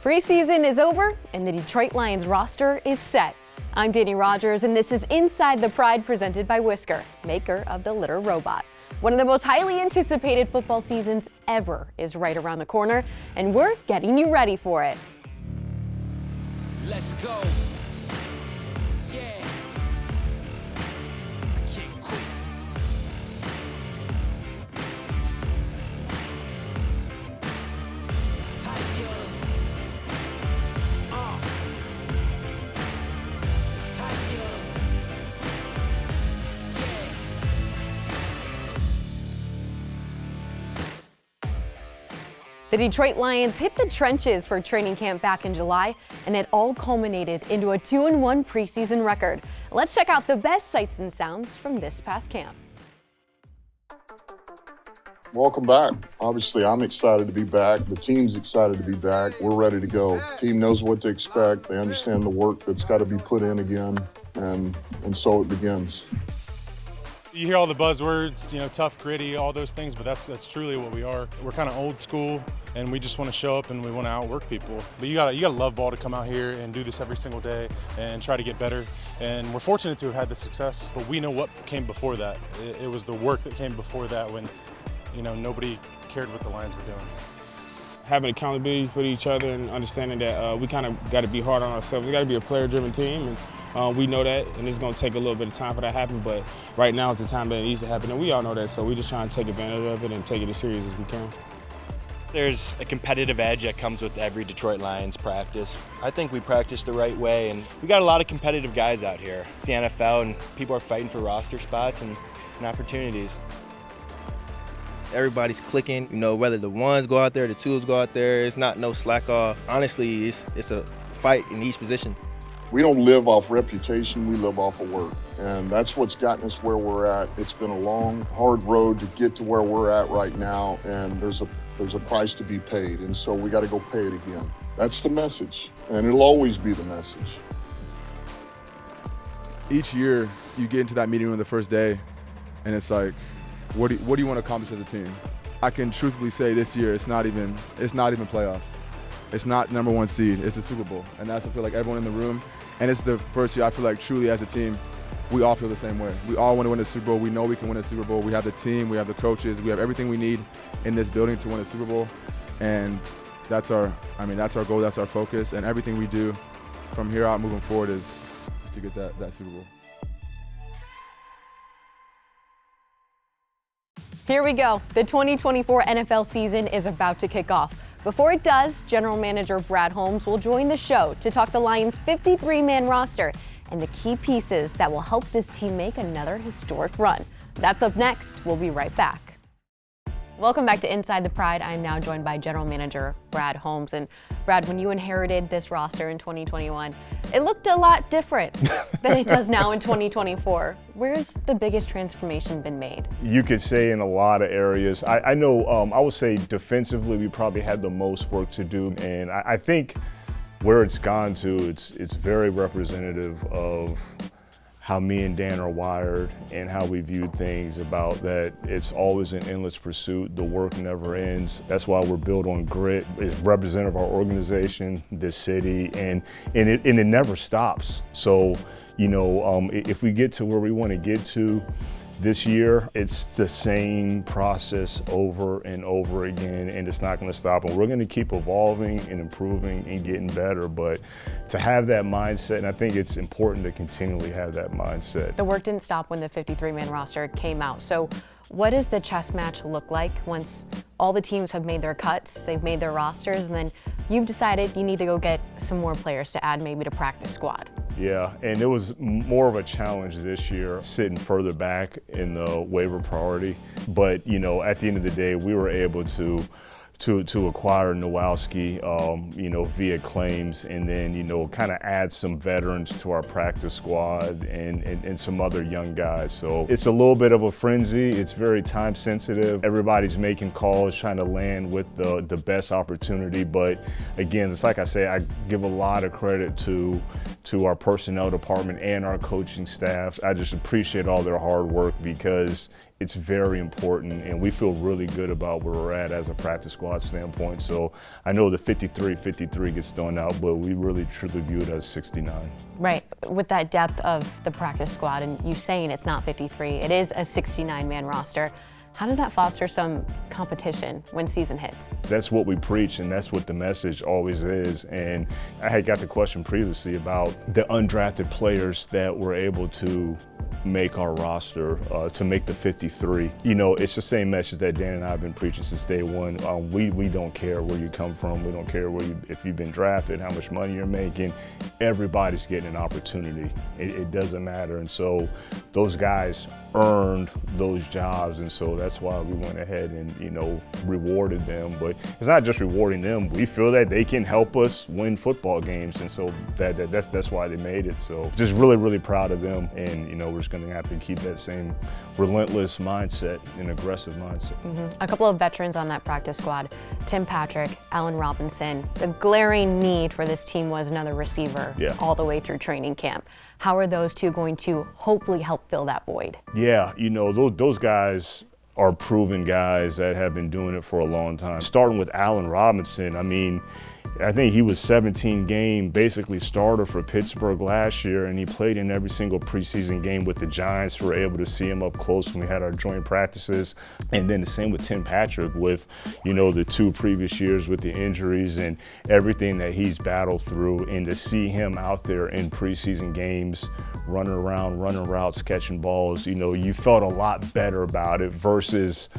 Preseason is over and the Detroit Lions roster is set. I'm Dannie Rogers and this is Inside the Pride presented by Whisker, maker of the litter robot. One of the most highly anticipated football seasons ever is right around the corner and we're getting you ready for it. Let's go. Yeah. I can't quit. The Detroit Lions hit the trenches for training camp back in July, and it all culminated into a 2-1 preseason record. Let's check out the best sights and sounds from this past camp. Welcome back. Obviously, I'm excited to be back. The team's excited to be back. We're ready to go. The team knows what to expect. They understand the work that's got to be put in again, and so it begins. You hear all the buzzwords, tough, gritty, all those things, but that's truly what we are. We're kind of old school, and we just want to show up and we want to outwork people. But you gotta love ball to come out here and do this every single day and try to get better. And we're fortunate to have had the success, but we know what came before that. It was the work that came before that when, nobody cared what the Lions were doing. Having accountability for each other and understanding that we kind of got to be hard on ourselves. We got to be a player-driven team. And we know that, and it's going to take a little bit of time for that to happen, but right now is the time that it needs to happen, and we all know that, so we just trying to take advantage of it and take it as serious as we can. There's a competitive edge that comes with every Detroit Lions practice. I think we practice the right way, and we got a lot of competitive guys out here. It's the NFL, and people are fighting for roster spots and opportunities. Everybody's clicking, whether the ones go out there, the twos go out there, it's not no slack off. Honestly, it's a fight in each position. We don't live off reputation, we live off of work. And that's what's gotten us where we're at. It's been a long, hard road to get to where we're at right now, and there's a price to be paid, and so we gotta go pay it again. That's the message, and it'll always be the message. Each year, you get into that meeting room the first day, and it's like, what do you want to accomplish as a team? I can truthfully say this year, it's not even playoffs. It's not #1 seed, it's the Super Bowl. And that's, I feel like, everyone in the room. And it's the first year I feel like truly as a team, we all feel the same way. We all want to win the Super Bowl. We know we can win a Super Bowl. We have the team, we have the coaches, we have everything we need in this building to win a Super Bowl. And that's our goal, that's our focus. And everything we do from here out moving forward is to get that Super Bowl. Here we go. The 2024 NFL season is about to kick off. Before it does, General Manager Brad Holmes will join the show to talk the Lions' 53-man roster and the key pieces that will help this team make another historic run. That's up next. We'll be right back. Welcome back to Inside the Pride. I'm now joined by General Manager Brad Holmes. And Brad, when you inherited this roster in 2021, it looked a lot different than it does now in 2024. Where's the biggest transformation been made? You could say in a lot of areas. I know, I would say defensively, we probably had the most work to do. And I think where it's gone to, it's very representative of how me and Dan are wired and how we view things, about that it's always an endless pursuit. The work never ends. That's why we're built on grit. It's representative of our organization, this city, and it never stops. So, if we get to where we want to get to this year, it's the same process over and over again, and it's not going to stop. And we're going to keep evolving and improving and getting better. But to have that mindset, and I think it's important to continually have that mindset. The work didn't stop when the 53-man roster came out. So what does the chess match look like once all the teams have made their cuts, they've made their rosters, and then you've decided you need to go get some more players to add maybe to practice squad? Yeah, and it was more of a challenge this year, sitting further back in the waiver priority. But, at the end of the day, we were able to acquire Nowalski, via claims, and then, kind of add some veterans to our practice squad and some other young guys. So it's a little bit of a frenzy. It's very time sensitive. Everybody's making calls, trying to land with the best opportunity. But again, it's like I say, I give a lot of credit to our personnel department and our coaching staff. I just appreciate all their hard work because it's very important, and we feel really good about where we're at as a practice squad. squad standpoint. So I know the 53 gets thrown out, but we really truly view it as 69. Right, with that depth of the practice squad and you saying it's not 53, it is a 69-man roster. How does that foster some competition when season hits? That's what we preach, and that's what the message always is. And I had got the question previously about the undrafted players that were able to make our roster, to make the 53. You know, it's the same message that Dan and I have been preaching since day one. We don't care where you come from. We don't care if you've been drafted, how much money you're making. Everybody's getting an opportunity. It doesn't matter. And so those guys earned those jobs, and so that's why we went ahead and, you know, rewarded them. But it's not just rewarding them. We feel that they can help us win football games, and so that's why they made it. So just really proud of them, and you know, we're just going to have to keep that same relentless mindset and aggressive mindset. A couple of veterans on that practice squad, Tim Patrick, Allen Robinson. The glaring need for this team was another receiver all the way through training camp. How are those two going to hopefully help fill that void? Yeah, you know, those guys are proven guys that have been doing it for a long time. Starting with Allen Robinson, I mean, I think he was 17-game basically starter for Pittsburgh last year, and he played in every single preseason game with the Giants. We were able to see him up close when we had our joint practices. And then the same with Tim Patrick with, you know, the 2 previous years with the injuries and everything that he's battled through. And to see him out there in preseason games, running around, running routes, catching balls, you know, you felt a lot better about it versus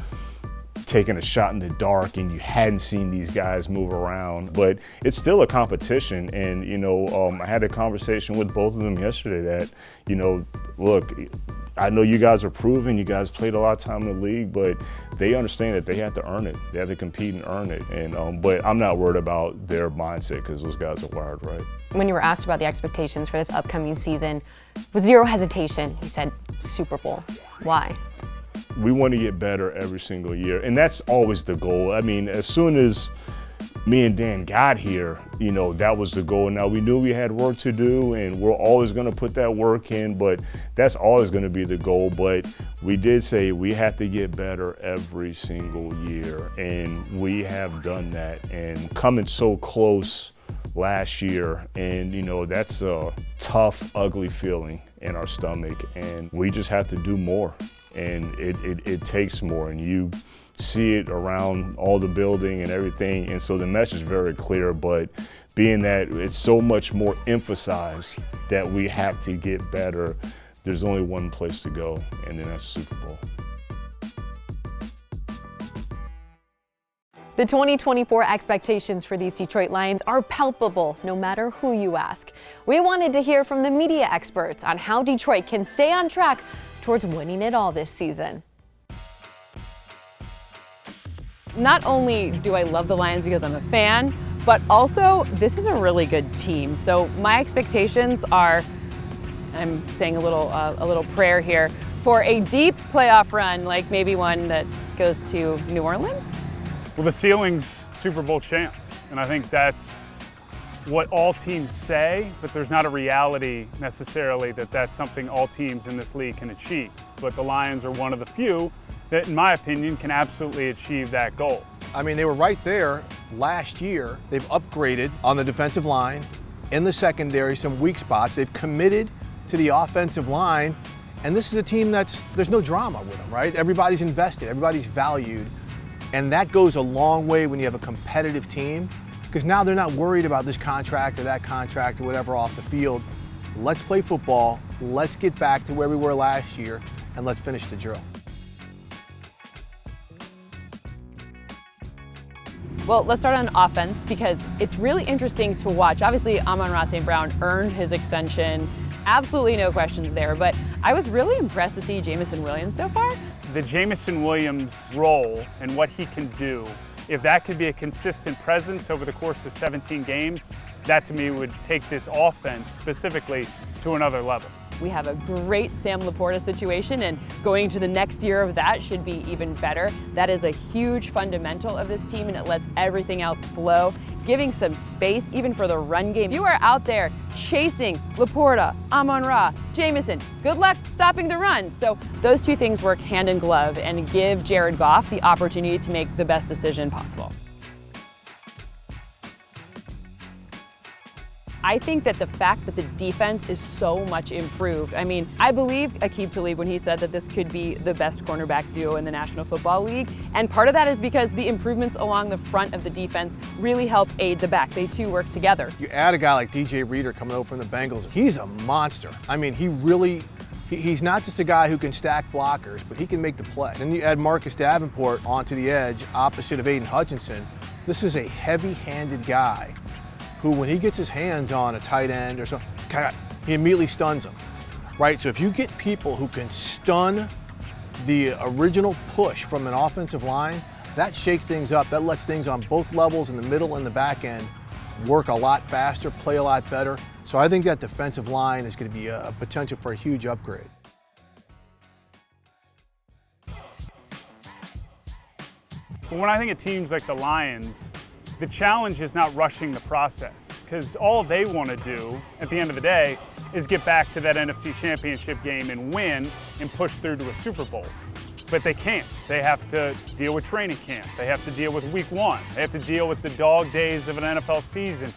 taking a shot in the dark and you hadn't seen these guys move around. But it's still a competition, and you know, I had a conversation with both of them yesterday that, you know, look, I know you guys are proven, you guys played a lot of time in the league, but they understand that they have to earn it. They have to compete and earn it. And but I'm not worried about their mindset because those guys are wired right. When you were asked about the expectations for this upcoming season, with zero hesitation, you said Super Bowl. Why? We want to get better every single year, and that's always the goal. I mean, as soon as me and Dan got here, you know, that was the goal. Now, we knew we had work to do, and we're always going to put that work in, but that's always going to be the goal. But we did say we have to get better every single year, and we have done that, and coming so close last year, and you know, that's a tough, ugly feeling in our stomach, and we just have to do more. And it takes more, and you see it around all the building and everything, and so the message is very clear, but being that it's so much more emphasized that we have to get better, there's only one place to go, and then that's Super Bowl. The 2024 expectations for these Detroit Lions are palpable, no matter who you ask. We wanted to hear from the media experts on how Detroit can stay on track towards winning it all this season. Not only do I love the Lions because I'm a fan, but also this is a really good team. So my expectations are, I'm saying a little prayer here, for a deep playoff run, like maybe one that goes to New Orleans. Well, the ceiling's Super Bowl champs, and I think that's what all teams say, but there's not a reality necessarily that that's something all teams in this league can achieve. But the Lions are one of the few that, in my opinion, can absolutely achieve that goal. I mean, they were right there last year. They've upgraded on the defensive line, in the secondary, some weak spots. They've committed to the offensive line, and this is a team there's no drama with them, right? Everybody's invested, everybody's valued, and that goes a long way when you have a competitive team, because now they're not worried about this contract or that contract or whatever off the field. Let's play football, let's get back to where we were last year, and let's finish the drill. Well, let's start on offense because it's really interesting to watch. Obviously, Amon-Ra St. Brown earned his extension. Absolutely no questions there, but I was really impressed to see Jameson Williams so far. The Jameson Williams role and what he can do, if that could be a consistent presence over the course of 17 games, that to me would take this offense specifically to another level. We have a great Sam Laporta situation, and going to the next year of that should be even better. That is a huge fundamental of this team, and it lets everything else flow, giving some space even for the run game. You are out there chasing Laporta, Amon-Ra, Jameson. Good luck stopping the run. So those two things work hand in glove and give Jared Goff the opportunity to make the best decision possible. I think that the fact that the defense is so much improved. I mean, I believe Aqib Talib when he said that this could be the best cornerback duo in the National Football League. And part of that is because the improvements along the front of the defense really help aid the back. They two work together. You add a guy like DJ Reader coming over from the Bengals, he's a monster. I mean, he's not just a guy who can stack blockers, but he can make the play. Then you add Marcus Davenport onto the edge opposite of Aiden Hutchinson. This is a heavy-handed guy who, when he gets his hands on a tight end or something, he immediately stuns them, right? So if you get people who can stun the original push from an offensive line, that shakes things up. That lets things on both levels, in the middle and the back end, work a lot faster, play a lot better. So I think that defensive line is going to be a potential for a huge upgrade. But when I think of teams like the Lions, the challenge is not rushing the process, because all they want to do at the end of the day is get back to that NFC Championship game and win and push through to a Super Bowl. But they can't. They have to deal with training camp. They have to deal with week 1. They have to deal with the dog days of an NFL season.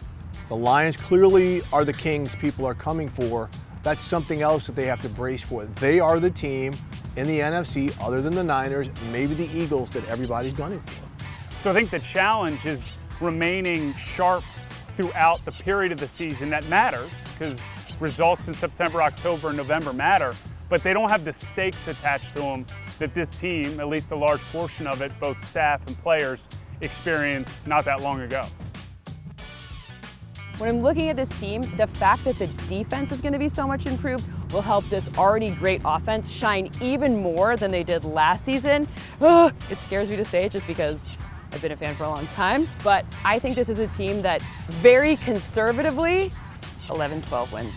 The Lions clearly are the kings people are coming for. That's something else that they have to brace for. They are the team in the NFC, other than the Niners, maybe the Eagles, that everybody's gunning for. So I think the challenge is remaining sharp throughout the period of the season that matters, because results in September, October, and November matter, but they don't have the stakes attached to them that this team, at least a large portion of it, both staff and players, experienced not that long ago. When I'm looking at this team, the fact that the defense is going to be so much improved will help this already great offense shine even more than they did last season. It scares me to say it just because I've been a fan for a long time, but I think this is a team that very conservatively, 11-12 wins.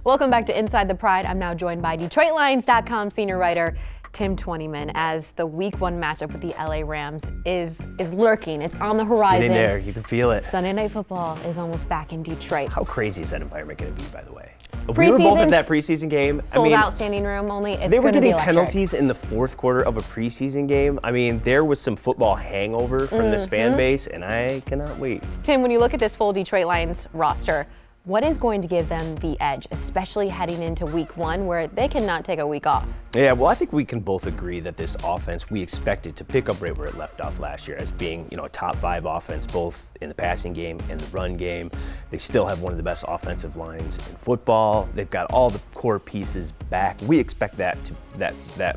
Welcome back to Inside the Pride. I'm now joined by DetroitLions.com senior writer Tim Twentyman, as the Week 1 matchup with the LA Rams is lurking. It's on the horizon. It's getting there. You can feel it. Sunday Night Football is almost back in Detroit. How crazy is that environment going to be, by the way? We were both at that preseason game. Sold out standing room only. It's they were getting electric. penalties in the fourth quarter of a preseason game. I mean, there was some football hangover from this fan base, and I cannot wait. Tim, when you look at this full Detroit Lions roster, what is going to give them the edge, especially heading into Week 1, where they cannot take a week off? Yeah, well, I think we can both agree that this offense, we expected to pick up right where it left off last year as being, a top 5 offense, both in the passing game and the run game. They still have one of the best offensive lines in football. They've got all the core pieces back. We expect that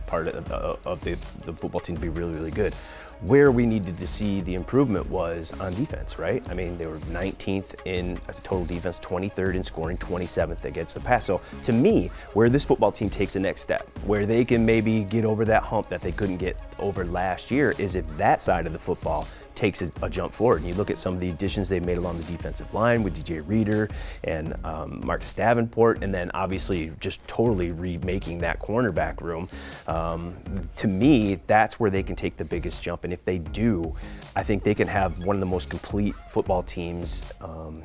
part of the football team to be really, really good. Where we needed to see the improvement was on defense, right? I mean, they were 19th in total defense, 23rd in scoring, 27th against the pass. So to me, where this football team takes the next step, where they can maybe get over that hump that they couldn't get over last year, is if that side of the football takes a jump forward. And you look at some of the additions they've made along the defensive line with DJ Reader and Marcus Davenport, and then obviously just totally remaking that cornerback room. To me, that's where they can take the biggest jump. And if they do, I think they can have one of the most complete football teams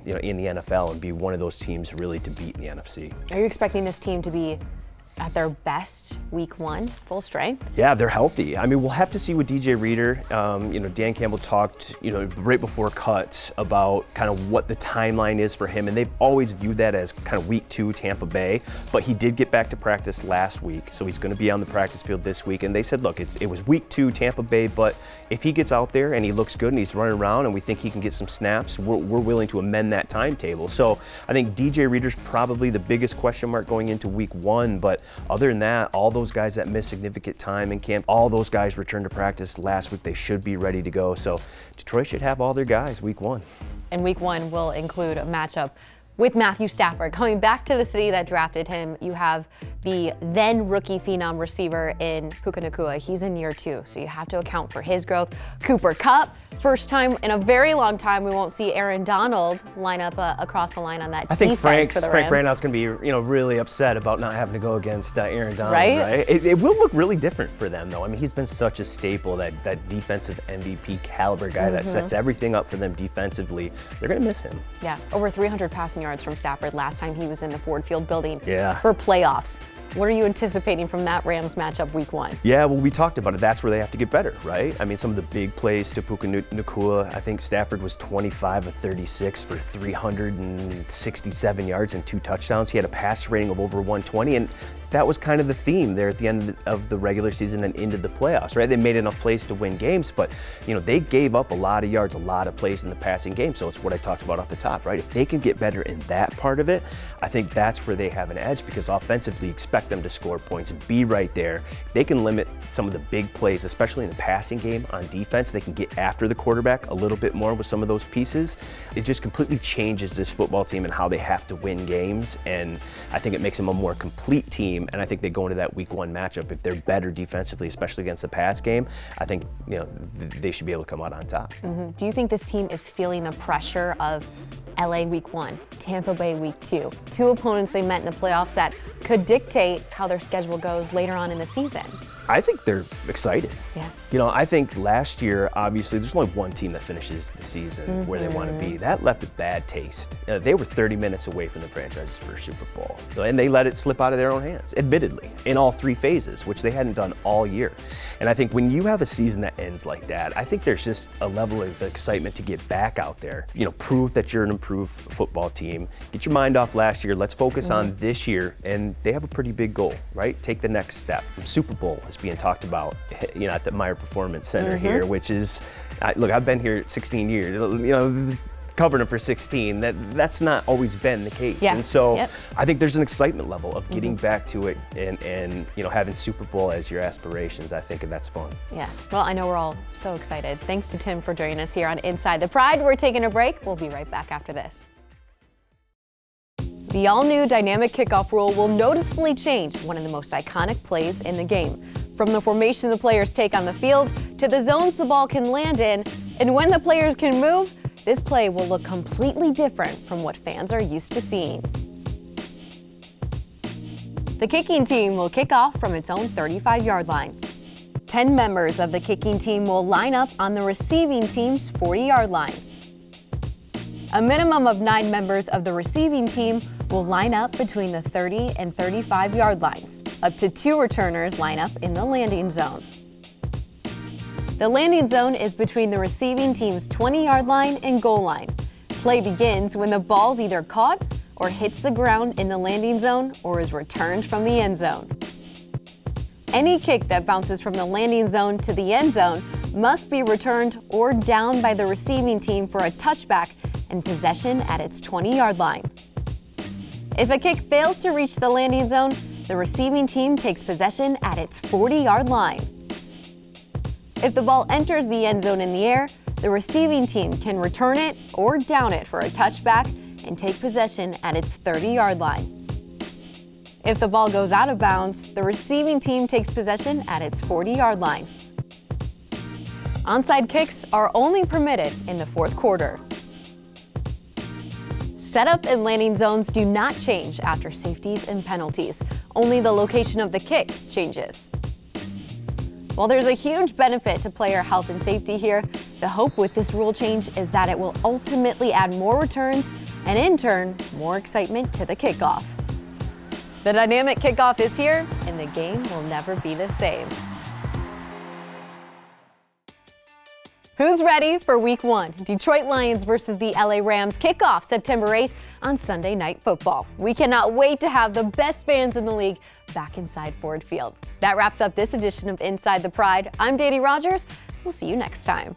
in the NFL and be one of those teams really to beat in the NFC. Are you expecting this team to be at their best Week 1, full strength? Yeah, they're healthy. I mean, we'll have to see with DJ Reader. Dan Campbell talked, right before cuts about kind of what the timeline is for him, and they've always viewed that as kind of Week 2 Tampa Bay, but he did get back to practice last week, so he's going to be on the practice field this week, and they said, look, it was Week 2 Tampa Bay, but if he gets out there and he looks good and he's running around and we think he can get some snaps, we're willing to amend that timetable. So I think DJ Reader's probably the biggest question mark going into Week 1, but other than that, all those guys that missed significant time in camp, all those guys returned to practice last week. They should be ready to go. So Detroit should have all their guys Week 1. And Week 1 will include a matchup with Matthew Stafford. Coming back to the city that drafted him, you have the then rookie phenom receiver in Puka Nacua. He's in year 2, so you have to account for his growth. Cooper Kupp, First time in a very long time we won't see Aaron Donald line up across the line on that I think defense for the Frank Rams. Brandout's going to be, really upset about not having to go against Aaron Donald, right? It will look really different for them, though. I mean, he's been such a staple, that defensive MVP caliber guy that sets everything up for them defensively. They're going to miss him. Yeah, over 300 passing yards from Stafford last time he was in the Ford Field building Yeah. for playoffs. What are you anticipating from that Rams matchup week 1? Yeah, well, we talked about it. That's where they have to get better, right? I mean, some of the big plays to Puka Nacua. I think Stafford was 25 of 36 for 367 yards and 2 touchdowns. He had a pass rating of over 120, and that was kind of the theme there at the end of the regular season and into the playoffs, right? They made enough plays to win games, but they gave up a lot of yards, a lot of plays in the passing game. So it's what I talked about off the top, right? If they can get better in that part of it, I think that's where they have an edge, because offensively, expect them to score points and be right there. They can limit some of the big plays, especially in the passing game on defense. They can get after the quarterback a little bit more with some of those pieces. It just completely changes this football team and how they have to win games. And I think it makes them a more complete team. And I think they go into that week 1 matchup, if they're better defensively, especially against the pass game, I think they should be able to come out on top. Do you think this team is feeling the pressure of LA week 1, Tampa Bay week 2, 2 opponents they met in the playoffs that could dictate how their schedule goes later on in the season? I think they're excited. Yeah. I think last year, obviously, there's only one team that finishes the season where they want to be. That left a bad taste. They were 30 minutes away from the franchise's first Super Bowl, and they let it slip out of their own hands, admittedly, in all 3 phases, which they hadn't done all year. And I think when you have a season that ends like that, I think there's just a level of excitement to get back out there. Prove that you're an improved football team. Get your mind off last year. Let's focus on this year. And they have a pretty big goal, right? Take the next step. Super Bowl is being talked about, at the Meyer Performance Center here, which is, look, I've been here 16 years. Covering them for 16, that's not always been the case. Yeah. And so I think there's an excitement level of getting back to it and having Super Bowl as your aspirations. I think that's fun. Yeah, well, I know we're all so excited. Thanks to Tim for joining us here on Inside the Pride. We're taking a break. We'll be right back after this. The all-new dynamic kickoff rule will noticeably change one of the most iconic plays in the game. From the formation the players take on the field to the zones the ball can land in, and when the players can move, this play will look completely different from what fans are used to seeing. The kicking team will kick off from its own 35-yard line. 10 members of the kicking team will line up on the receiving team's 40-yard line. A minimum of 9 members of the receiving team will line up between the 30 and 35-yard lines. Up to 2 returners line up in the landing zone. The landing zone is between the receiving team's 20-yard line and goal line. Play begins when the ball's either caught or hits the ground in the landing zone or is returned from the end zone. Any kick that bounces from the landing zone to the end zone must be returned or down by the receiving team for a touchback and possession at its 20-yard line. If a kick fails to reach the landing zone, the receiving team takes possession at its 40-yard line. If the ball enters the end zone in the air, the receiving team can return it or down it for a touchback and take possession at its 30-yard line. If the ball goes out of bounds, the receiving team takes possession at its 40-yard line. Onside kicks are only permitted in the 4th quarter. Setup and landing zones do not change after safeties and penalties. Only the location of the kick changes. While there's a huge benefit to player health and safety here, the hope with this rule change is that it will ultimately add more returns and in turn, more excitement to the kickoff. The dynamic kickoff is here and the game will never be the same. Who's ready for week 1? Detroit Lions versus the LA Rams kick off September 8th on Sunday Night Football. We cannot wait to have the best fans in the league back inside Ford Field. That wraps up this edition of Inside the Pride. I'm Dannie Rogers. We'll see you next time.